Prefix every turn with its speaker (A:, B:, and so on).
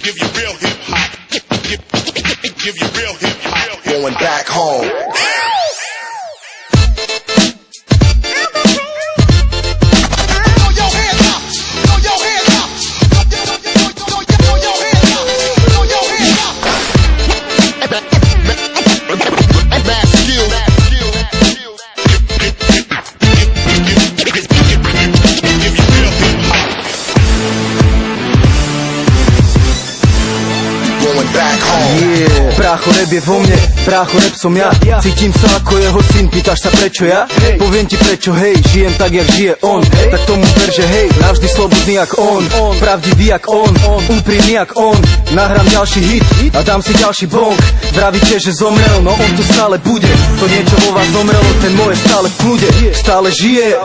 A: Give you real hip hop. Give you real hip hop.
B: Going back home.
C: Brácho, rap je vo mne, brácho, rap som ja. Cítim sa ako jeho syn, pýtaš sa prečo ja? Poviem ti prečo, hej, žijem tak jak žije on. Tak tomu ver, že hej, navždy slobodný jak on, pravdivý jak on, úprimný jak on. Nahrám ďalší hit a dám si ďalší bong. Vravíte, že zomrel, no on tu stále bude. To niečo vo vás zomrelo, ten moje stále v kľude. Stále žije.